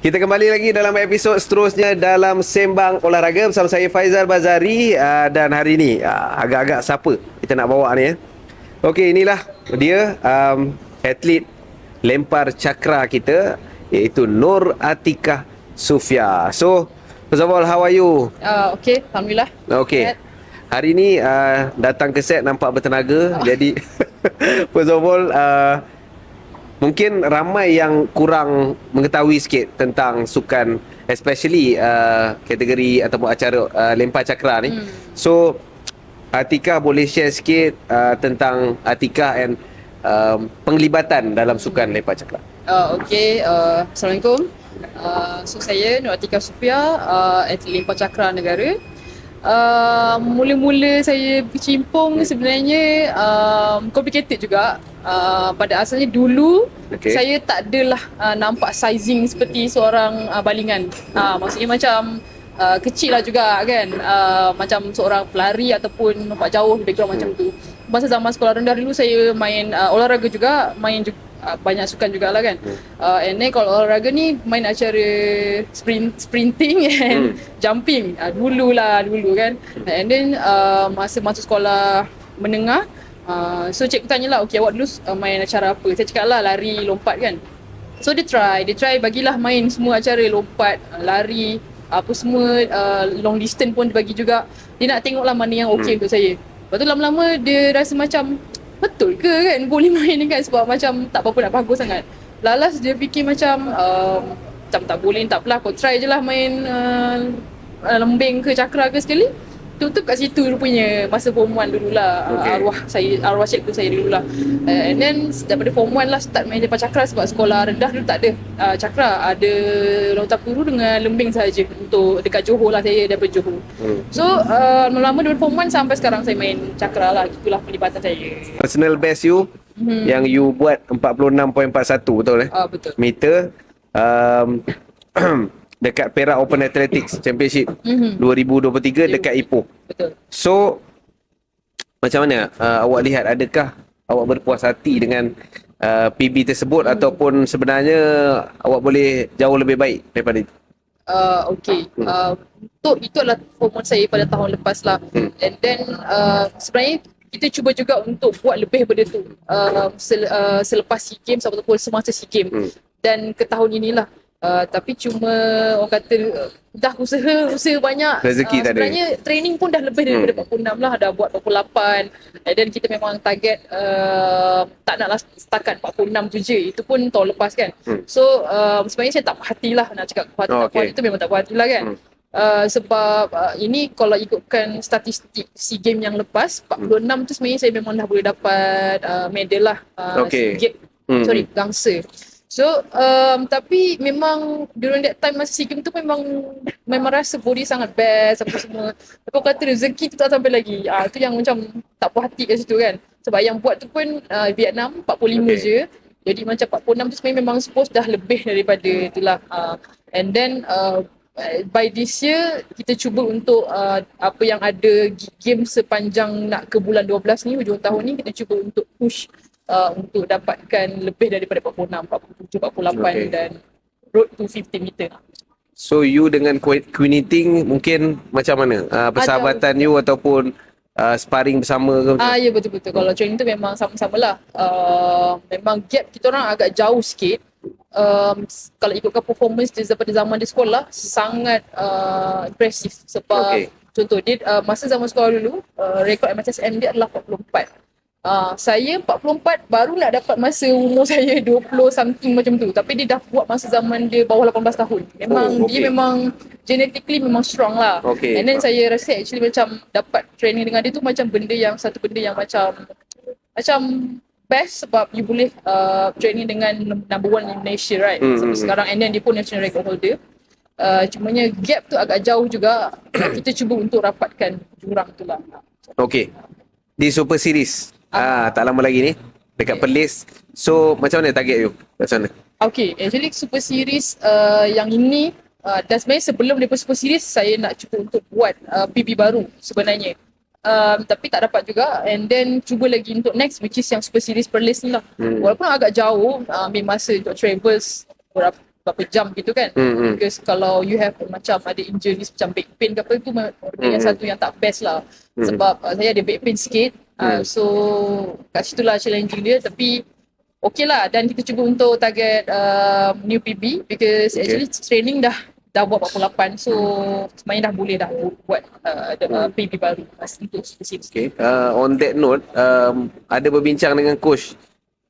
Kita kembali lagi dalam episod seterusnya dalam Sembang Olahraga bersama saya Faizal Bazari, dan hari ini agak-agak siapa kita nak bawa ni. Okey, inilah dia atlet lempar cakra kita, iaitu Nur Atikah Sufia. So, first of all, how are you? Okay, Alhamdulillah. Okey. Hari ni datang ke set nampak bertenaga. Jadi first of all, mungkin ramai yang kurang mengetahui sikit tentang sukan, especially kategori ataupun acara lempar cakra ni. So Atikah boleh share sikit tentang Atikah and penglibatan dalam sukan lempar cakra. Okay, Assalamualaikum. So saya Nur Atikah Sufia, atlet lempar cakra negara. Mula-mula saya berkecimpung sebenarnya complicated juga. Pada asalnya dulu saya tak adalah nampak sizing seperti seorang balingan. Maksudnya macam kecil lah juga kan, macam seorang pelari ataupun nampak jauh background macam tu. Masa zaman sekolah rendah dulu saya main olahraga juga, main juga banyak sukan jugalah kan. And then kalau olahraga ni main acara sprinting and jumping dulu kan. And then masa masuk sekolah menengah, so cikgu tanyalah, okey awak dulu main acara apa? Saya cakap lah lari, lompat kan. So dia try bagilah main semua acara, lompat, lari, apa semua, long distance pun dia bagi juga. Dia nak tengok lah mana yang okey untuk saya. Lepas tu lama-lama dia rasa macam betul ke kan boleh main ni kan, sebab macam tak apa-apa nak bagus sangat. Lalas dia fikir macam tak boleh, tak apalah, kau try je lah main lembing ke cakra ke sekali. Tutup kat situ rupanya masa form 1 dululah. Arwah cikgu saya dululah. And then daripada form 1 lah start main lempar cakra, sebab sekolah rendah dulu tak ada cakra, ada lontar peluru dengan lembing sahaja untuk dekat Johor lah, saya daripada Johor. So lama-lama daripada form 1 sampai sekarang saya main cakra lah, gitulah pelibatan saya. Personal best you yang you buat 46.41, betul Betul. Meter dekat Perak Open Athletics Championship 2023 dekat Ipoh. Betul. So macam mana awak lihat, adakah awak berpuas hati dengan PB tersebut ataupun sebenarnya awak boleh jauh lebih baik daripada itu? Okay. Untuk itu adalah form 1 saya pada tahun lepas lah. And then sebenarnya kita cuba juga untuk buat lebih daripada tu selepas SEA Games ataupun semasa SEA Games dan ke tahun inilah. Tapi cuma orang kata dah usaha banyak, rezeki tak ada. Sebenarnya training pun dah lebih daripada 46 lah, dah buat 48. Dan kita memang target tak naklah setakat 46 tu je, itu pun tahun lepas kan. So sebenarnya saya tak puas hati lah, nak cakap puas hati, itu memang tak puas hati lah kan. Sebab ini kalau ikutkan statistik SEA Games yang lepas 46 tu sebenarnya saya memang dah boleh dapat medal lah, gangsa. So tapi memang during that time masa SEA Games tu memang rasa body sangat best apa semua. Tapi orang kata rezeki tu tak sampai lagi. Tu yang macam tak puas hati kat situ kan. Sebab yang buat tu pun Vietnam 45 je. Jadi macam 46 tu sebenarnya memang suppose dah lebih daripada itulah. And then by this year kita cuba untuk apa yang ada game sepanjang nak ke bulan 12 ni, hujung tahun ni, kita cuba untuk push untuk dapatkan lebih daripada 46, 47, 48 dan road to 50 meter. So you dengan Queenie Ting mungkin macam mana? Persahabatan you ataupun sparring bersama ke? Ya betul-betul. Kalau training tu memang sama-sama lah. Memang gap kita orang agak jauh sikit. Kalau ikutkan performance daripada zaman di sekolah sangat impresif. Sebab contoh dia masa zaman sekolah dulu rekod MSSM dia adalah 44. Saya 44 baru nak dapat masa umur saya 20 something macam tu. Tapi dia dah buat masa zaman dia bawah 18 tahun. Memang dia memang genetically memang strong lah. And then saya rasa actually macam dapat training dengan dia tu macam satu benda yang macam best, sebab you boleh training dengan number 1 in Malaysia, right? Sampai sekarang, and then dia pun national record holder. Cumanya gap tu agak jauh juga. Kita cuba untuk rapatkan jurang tu lah. Okay. Di Super Series tak lama lagi ni dekat Perlis. So macam mana target you? Macam mana? Okay, actually Super Series yang ini dan sebenarnya sebelum daripada Super Series saya nak cuba untuk buat PB baru sebenarnya. Tapi tak dapat juga, and then cuba lagi untuk next, which is yang Super Series Perlis ni lah. Walaupun agak jauh, ambil masa untuk travels berapa jam gitu kan. Because kalau you have macam ada injuries macam back pain ke apa, itu yang satu yang tak best lah. Sebab saya ada back pain sikit. So kat situ lah challenging dia, tapi okay lah. Dan kita cuba untuk target new PB because actually training dah buat 48, so sebenarnya dah boleh buat PB baru untuk spesifik. Okay. On that note, ada berbincang dengan coach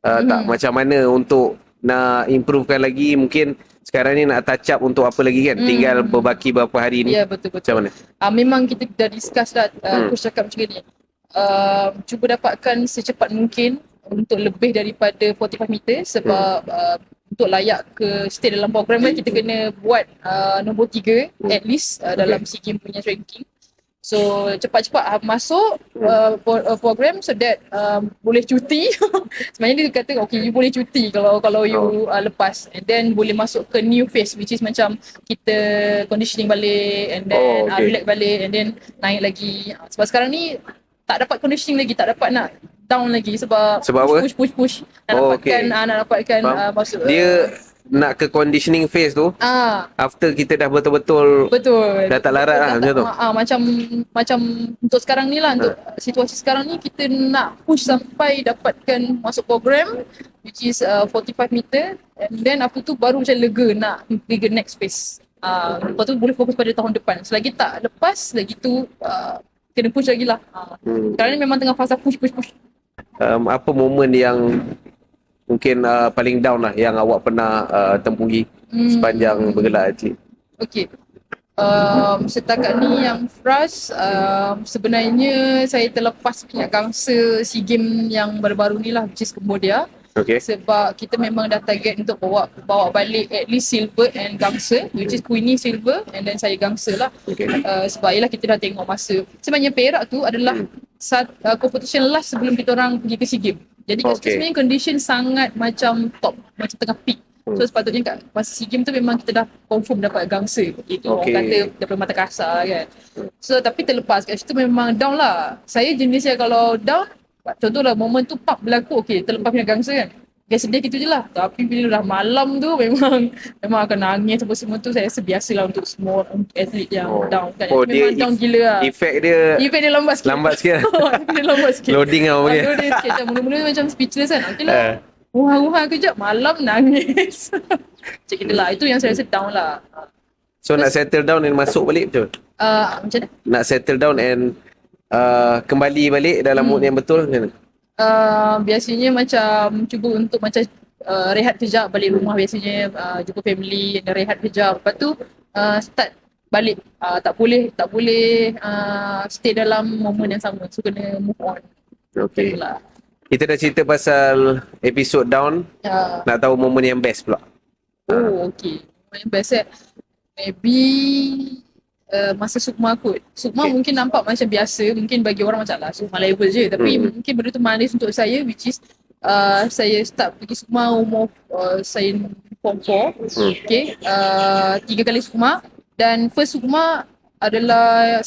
tak macam mana untuk nak improvekan lagi, mungkin sekarang ni nak touch up untuk apa lagi kan, tinggal berbaki berapa hari ni. Ya, betul. Macam mana? Memang kita dah discuss dah, coach cakap macam ni, cuba dapatkan secepat mungkin untuk lebih daripada 45 meter sebab untuk layak ke stay dalam program kan, kita kena buat nombor 3 at least dalam SEA Games punya ranking. So cepat-cepat masuk program so that boleh cuti. Sebenarnya dia kata okay, you boleh cuti kalau you lepas, and then boleh masuk ke new phase which is macam kita conditioning balik and then relax balik and then naik lagi. Sebab sekarang ni tak dapat conditioning lagi, tak dapat nak down lagi sebab apa? push nak dapatkan masuk dia nak ke conditioning phase tu after kita dah betul dah tak larat lah macam tu. Macam untuk sekarang ni lah, untuk situasi sekarang ni kita nak push sampai dapatkan masuk program which is 45 meter, and then after tu baru macam lega nak pergi ke next phase. Lepas tu boleh fokus pada tahun depan. Selagi tak lepas lagi tu kena push lagi lah. Sekarang ni memang tengah fasa push. Apa momen yang mungkin paling down lah yang awak pernah tempuhi sepanjang bergelar atlet? Okay. Setakat ni yang frust, sebenarnya saya terlepas punya gangsa SEA Games yang baru-baru ni lah, which is Cambodia. Sebab kita memang dah target untuk bawa balik at least silver and gangsa, which is Queenie silver and then saya gangsa lah. Sebab yelah kita dah tengok masa. Sebenarnya Perak tu adalah competition last sebelum kita orang pergi ke SEA Games. Jadi sebenarnya condition sangat macam top, macam tengah peak. So sepatutnya kat masa SEA Games tu memang kita dah confirm dapat gangsa. Itu orang kata daripada mata kasar kan. So tapi terlepas kat situ memang down lah. Saya jenis yang kalau down, contohlah momen tu pop berlaku, okay terlepas punya gangsa kan, dia sedih gitu je lah. Tapi bila dah malam tu memang akan nangis apa semua tu. Saya rasa biasa lah untuk semua atlet yang down kan. Memang down gila lah. Efek dia lambat sikit. Dia lambat sikit. Loading lah okay. Loading sikit. Mula-mula macam speechless kan. Okay lah. Ruha-ruha kejap, malam nangis. Macam kita lah. Itu yang saya rasa down lah. So nak settle down and masuk balik betul? Macam mana? Nak settle down and kembali balik dalam mood yang betul macam mana? Biasanya macam cuba untuk macam rehat kejap balik rumah, biasanya jumpa family dan rehat kejap. Lepas tu start balik. Tak boleh stay dalam momen yang sama. So kena move on. Okay. Kita dah cerita pasal episod down. Nak tahu momen yang best pula. Okay. Momen yang best maybe masa Sukma kot. Sukma mungkin nampak macam biasa, mungkin bagi orang macam lah Sukma level je, tapi mungkin benda tu manis untuk saya, which is saya start pergi Sukma umur saya form 4. Okay, 3 kali Sukma, dan first Sukma adalah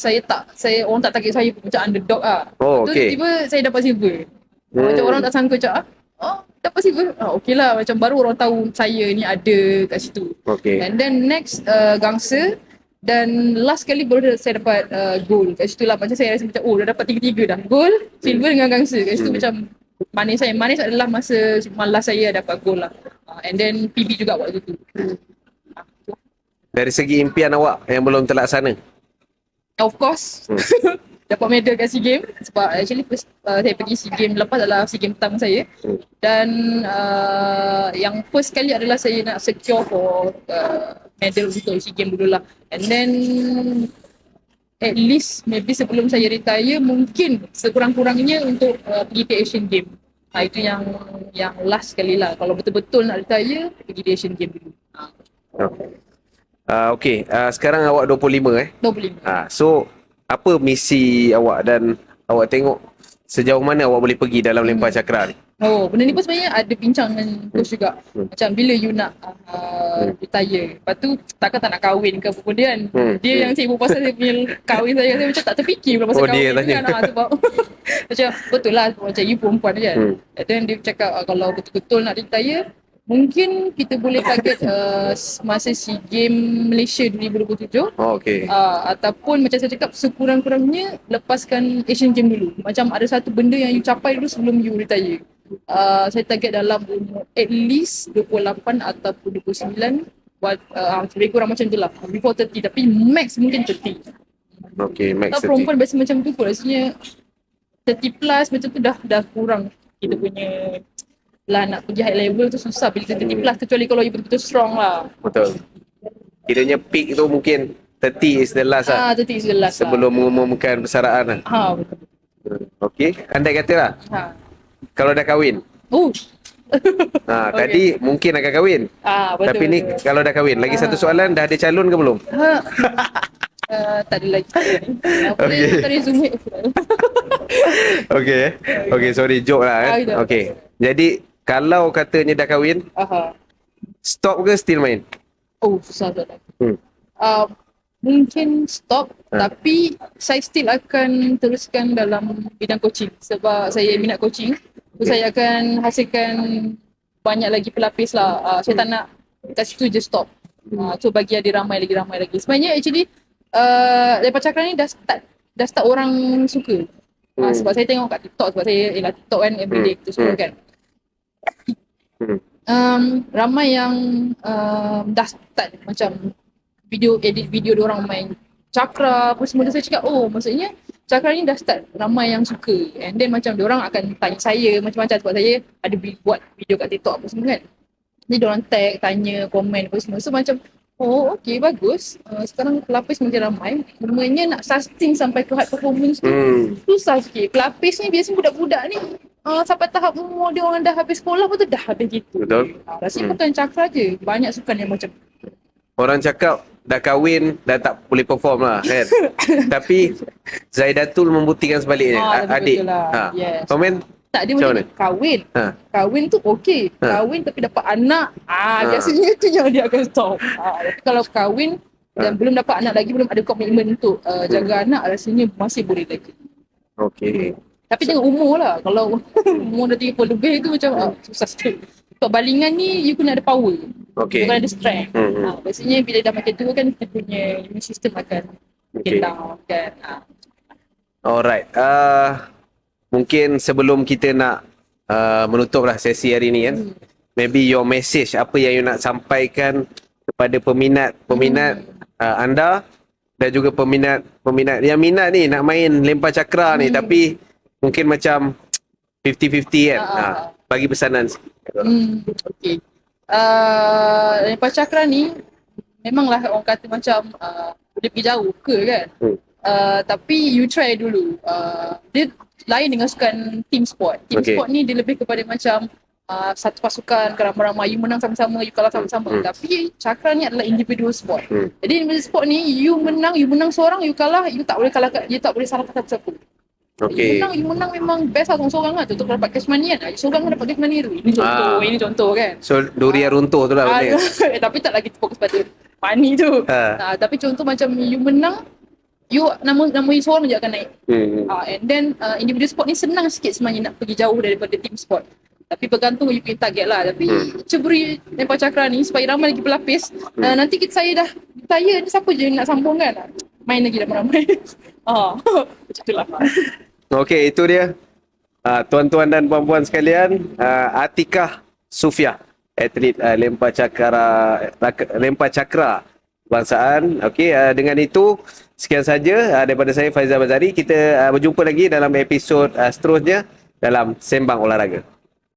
orang tak target saya macam underdog lah. Tiba-tiba saya dapat silver. Macam orang tak sangka macam dapat silver. Okay lah, macam baru orang tahu saya ni ada kat situ. And then next gangsa. Dan last kali baru saya dapat gold. Kat situ lah macam saya rasa macam dah dapat 3-3 dah. Gold, silver dengan gangsa. Kat situ macam manis saya. Manis adalah masa last saya dapat gold lah. And then PB juga waktu tu. Dari segi impian awak yang belum terlaksana? Of course. Dapat medal kat SEA Games. Sebab actually first, saya pergi SEA Games lepas adalah SEA Games pertama saya. Dan yang first kali adalah saya nak secure for medal untuk SEA Games dulu lah. And then at least maybe sebelum saya retire mungkin sekurang-kurangnya untuk pergi ke Asian Games. Itu yang last kali lah. Kalau betul-betul nak retire, pergi di Asian Games dulu. Okay, sekarang awak 25 25. So apa misi awak dan awak tengok sejauh mana awak boleh pergi dalam lempar cakra ni? Benda ni pun sebenarnya ada bincang dengan coach juga. Macam bila you nak retire, lepas tu takkan tak nak kahwin ke apa pun dia kan. Dia yang sibuk pasal dia punya kahwin saya macam tak terfikir pula pasal kahwin dia kan. Sebab macam betul lah macam you perempuan kan. Dan dia cakap kalau betul-betul nak retire, Mungkin kita boleh target masa SEA Games Malaysia 2027. Oh, okey. Ataupun macam saya cakap, sekurang-kurangnya lepaskan Asian Games dulu. Macam ada satu benda yang you capai dulu sebelum you retire. Saya target dalam umur at least 28 ataupun 29. Lebih kurang macam tu lah. Before 30. Tapi max mungkin 30. Okey, max Tak, perempuan biasa macam tu pun rasanya 30 plus macam tu dah kurang kita punya lah, nak pergi high level tu susah bila kita 30 plus, kecuali kalau you betul-betul strong lah. Betul. Kiranya peak tu mungkin 30 is the last lah. 30 is the last Sebelum mengumumkan persaraan lah. betul. Okey, andai kata lah, kalau dah kahwin. Oh. Tadi mungkin akan kahwin. Betul. Tapi ni kalau dah kahwin, lagi satu soalan, dah ada calon ke belum? Tak ada lagi. Apa Okey. dia resume. Okey, sorry, joke lah. Okey. Jadi, kalau katanya dah kahwin, stop ke still main? Oh, susah sangat. Mungkin stop, tapi saya still akan teruskan dalam bidang coaching sebab saya minat coaching. So, saya akan hasilkan banyak lagi pelapis lah. Saya tak nak kat situ je stop. So bagi ada ramai lagi. Sebenarnya actually Lepas Cakra ni dah start orang suka. Sebab saya tengok kat TikTok, sebab saya TikTok kan everyday kita semua kan. Ramai yang dah start macam edit video diorang main Cakra apa semua. Saya cakap, oh maksudnya Cakra ni dah start ramai yang suka. And then macam diorang akan tanya saya macam-macam sebab saya ada buat video kat TikTok apa semua kan. Jadi diorang tag, tanya, komen apa semua. So macam, oh okay, bagus. Sekarang pelapis makin ramai. Cumanya nak sustain sampai ke high performance tu susah sikit. Pelapis ni biasanya budak-budak ni sampai tahap umur dia orang dah habis sekolah pun tu dah habis gitu. Betul. Rasanya bukan Cakra je. Banyak sukan yang macam orang cakap dah kahwin dah tak boleh perform lah kan. Tapi Zaidatul membuktikan sebaliknya. Adik. Yes. Komen? Tak, dia macam ni, kahwin. Kahwin tu okey. Kahwin tapi dapat anak. Biasanya tu yang dia akan stop. Tapi kalau kahwin dan belum dapat anak lagi, belum ada komitmen untuk jaga anak, rasanya masih boleh lagi. Okey. Tapi tengok umur lah. Kalau umur dah 30 lebih tu macam susah sikit. Sebab balingan ni you kena ada power. Okey. You kena ada strength. Biasanya bila dah makin tua kan kita punya immune system akan makin down kan. Alright. Mungkin sebelum kita nak menutuplah sesi hari ni kan. Maybe your message, apa yang you nak sampaikan kepada peminat anda dan juga peminat yang minat ni nak main lempar cakra ni tapi mungkin macam 50-50 kan. Bagi pesanan sikit. Okey. Lempar cakra ni memanglah orang kata macam boleh pergi jauh ke kan. Tapi you try dulu. Dia lain dengan sukan team sport. Team sport ni dia lebih kepada macam satu pasukan ramai-ramai, you menang sama-sama, you kalah sama-sama. Tapi cakra ni adalah individual sport. Jadi individual sport ni you menang seorang, you kalah, you tak boleh salah kata siapa. You menang memang best lah seorang lah. Contoh dapat cash money kan. Seorang dapat cash money tu. Ini contoh kan. So durian runtuh tu lah benda. Tapi tak lagi fokus pada money tu. Tapi contoh macam you menang, nama you seorang je akan naik. And then individual sport ni senang sikit sebenarnya nak pergi jauh daripada team sport. Tapi bergantung you punya target lah. Tapi ceburi lempar cakra ni supaya ramai lagi pelapis. Nanti saya dah retire, siapa je nak sambung kan? Main lagi ramai-ramai. Macam tu lah. Okey, itu dia. Tuan-tuan dan puan-puan sekalian, Atikah Sufia, atlet lempar cakra kebangsaan. Okey, dengan itu sekian saja daripada saya Faizal Bazari. Kita berjumpa lagi dalam episod seterusnya dalam Sembang Olahraga.